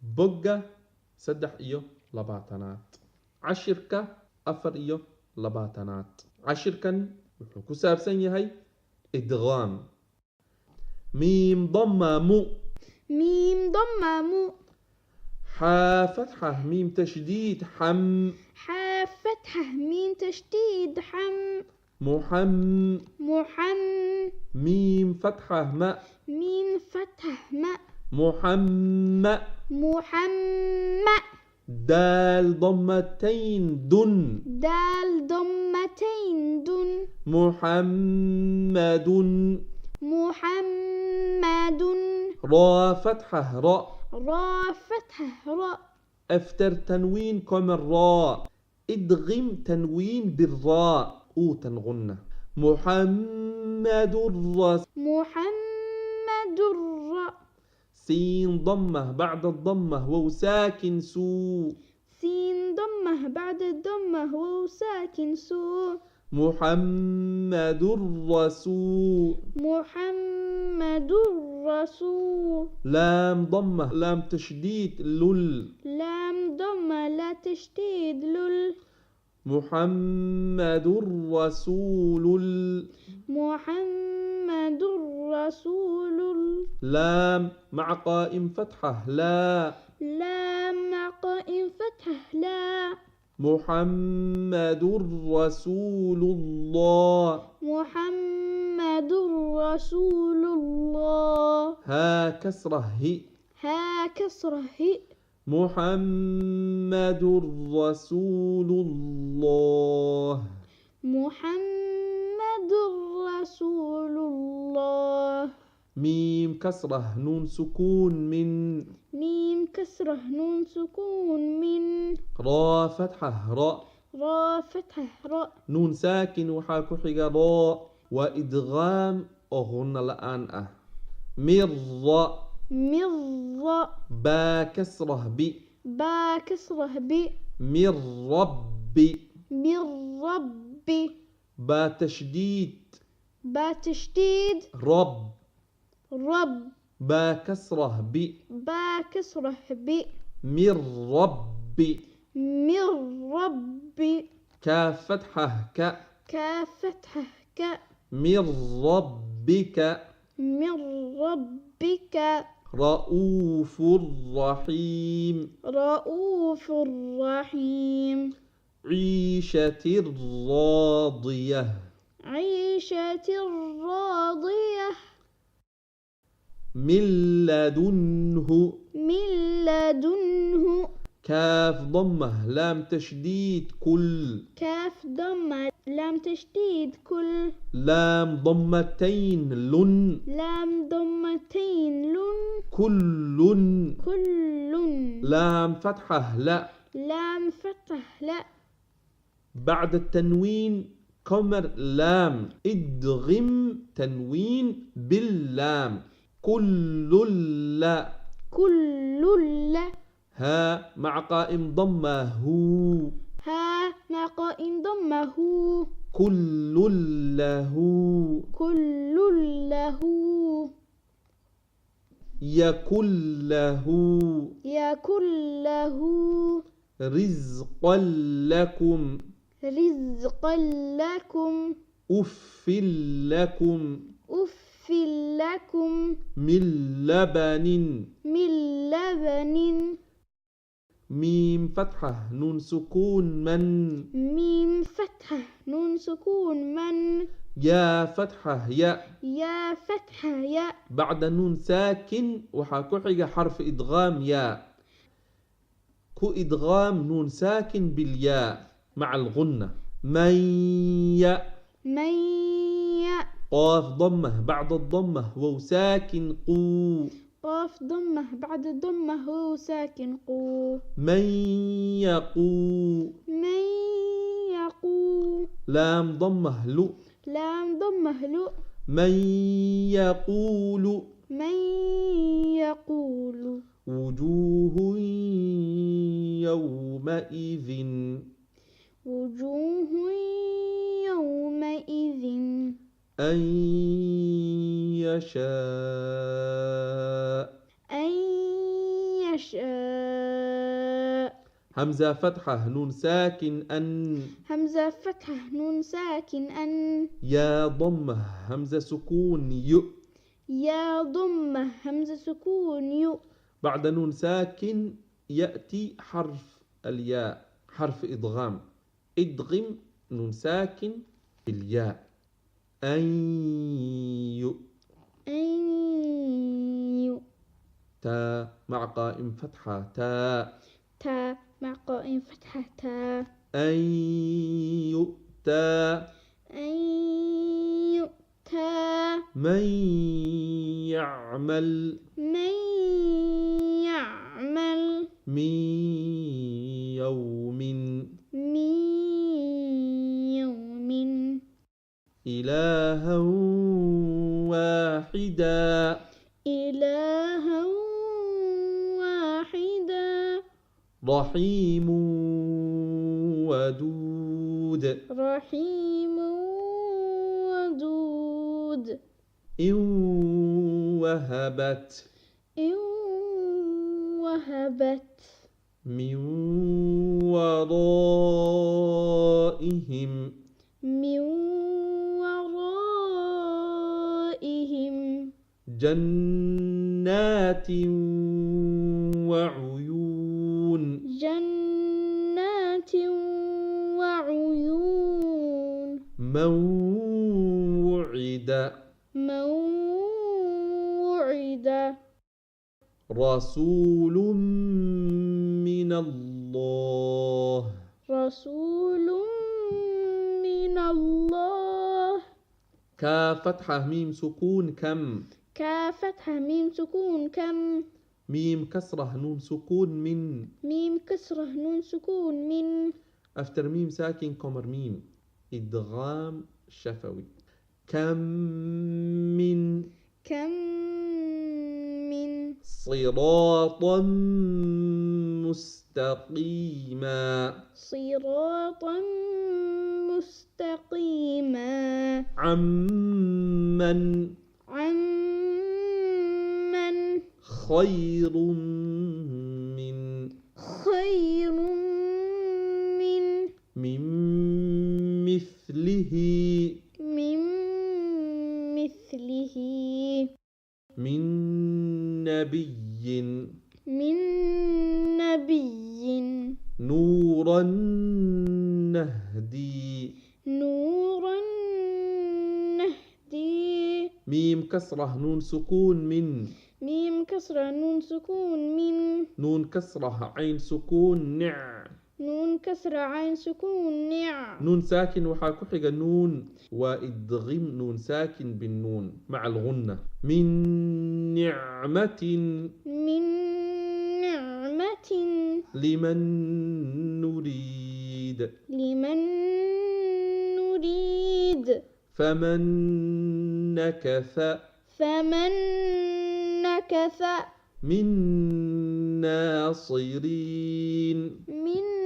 بقة سدح إيو لباتنات عشركة أفر إيو لباتنات عشركا وحكو سابسن يهي إدغام ميم ضمة مو ميم ضمة مو حا فتحة ميم تشديد حم حاء فتحة ميم تشديد حم محم محم ميم فتحة ما ميم فتحة ماء محمد محمد دال ضمتين دن دال ضمتين دن محمد محمد را فتحة را را فتحة راء افتر تنوين كم الراء ادغم تنوين بالراء او تنغنة محمد محمد الراء سين ضمة بعد الضمة وو ساكن سو سين ضمة بعد الضمة واو ساكن سو محمد رسول محمد الرسول لام ضمة لام تشديد لل لام ضمة لا تشديد لل محمد رسول محمد رسول لام مع قائم فتحة لا لام مع قائم فتحة لا محمد رسول الله محمد رسول الله ها كسرة هي ها كسرة هي محمد رسول الله محمد رسول الله ميم كسرة نون سكون من ميم كسرة نون سكون من را فتحة راء را فتحة راء نون ساكن وحاكو حيقا راء وإدغام أغن الآن مر مر با كسرة بي با كسرة ب من رب من رب با تشديد با تشديد رب رب با كسرة بي با كسرة ب من رب من رب كاف فتحة ك كاف فتحة ك من ربك من ربك رؤوف رحيم رؤوف رحيم عيشة راضية عيشة راضية من لدنه من لدنه كاف ضمة لام تشديد كل كاف ضمة لام تشديد كل لام ضمتين لن لام ضمتين لن كل كل لام فتحة لا لام فتح لا بعد التنوين قمر لام ادغم تنوين باللام كل لا كل لا ها مع قائم ضمة هو ها مع قائم ضمه كل له كل له يكن له يكن له رزقا لكم رزقا لكم أف لكم أف لكم من لبن من لبن ميم فتحة نون سكون من ميم فتحة نون سكون من يا فتحة يا فتحة يا بعد نون ساكن وحاكو حيقة حرف إدغام يا كو إدغام نون ساكن بالياء مع الغنة من من يا قاف ضمة بعد الضمة وو ساكن قو قاف ضمة بعد الضمة هو ساكن قو من يقو من يقو لام ضمة لو لام ضمة لؤ من يقول من يقول وجوه يومئذ وجوه يومئذ أن يشاء يشاء. همزة فتحة نون ساكن أن. همزة فتحة نون ساكن أن. يا ضمة همزة سكون ي. يا ضمة همزة سكون يو. بعد نون ساكن يأتي حرف الياء، حرف إدغام. إدغم نون ساكن بالياء. أن يو. أن يو. تا مع قائم فتحة تا. تا مع قائم فتحة تا. أن يؤتى. أن يؤتى. من يعمل. من يعمل. من يوم. من يوم. إلها واحدا. إلها واحدا. رحيم ودود. رحيم ودود. إن وهبت. إن وهبت. من ورائهم. من ورائهم. جنات وعيون. جنات وعيون. موعد. موعد. رسول من الله. رسول من الله. كا فتحة ميم سكون كم. كافتحة ميم سكون كم. ميم كسرة نون سكون من. ميم كسرة نون سكون من. أفتر ميم ساكن كمر ميم. إدغام شفوي. كم من. كم من. صراطا مستقيما. صراطا مستقيما. عمن. عمن. خير من. خير من. مثله. من مثله. من نبي. من نبي. نورا نهدي. نورا نهدي. ميم كسرة نون سكون من. ميم كسرة نون سكون من. نون كسرة عين سكون نع. نون كسرة عين سكون نع. نون ساكن وحاكحق نون وإدغم نون ساكن بالنون مع الغنة. من نعمة. من نعمة. لمن نريد. لمن نريد. فمن نكث. فمن نكث. من ناصرين. من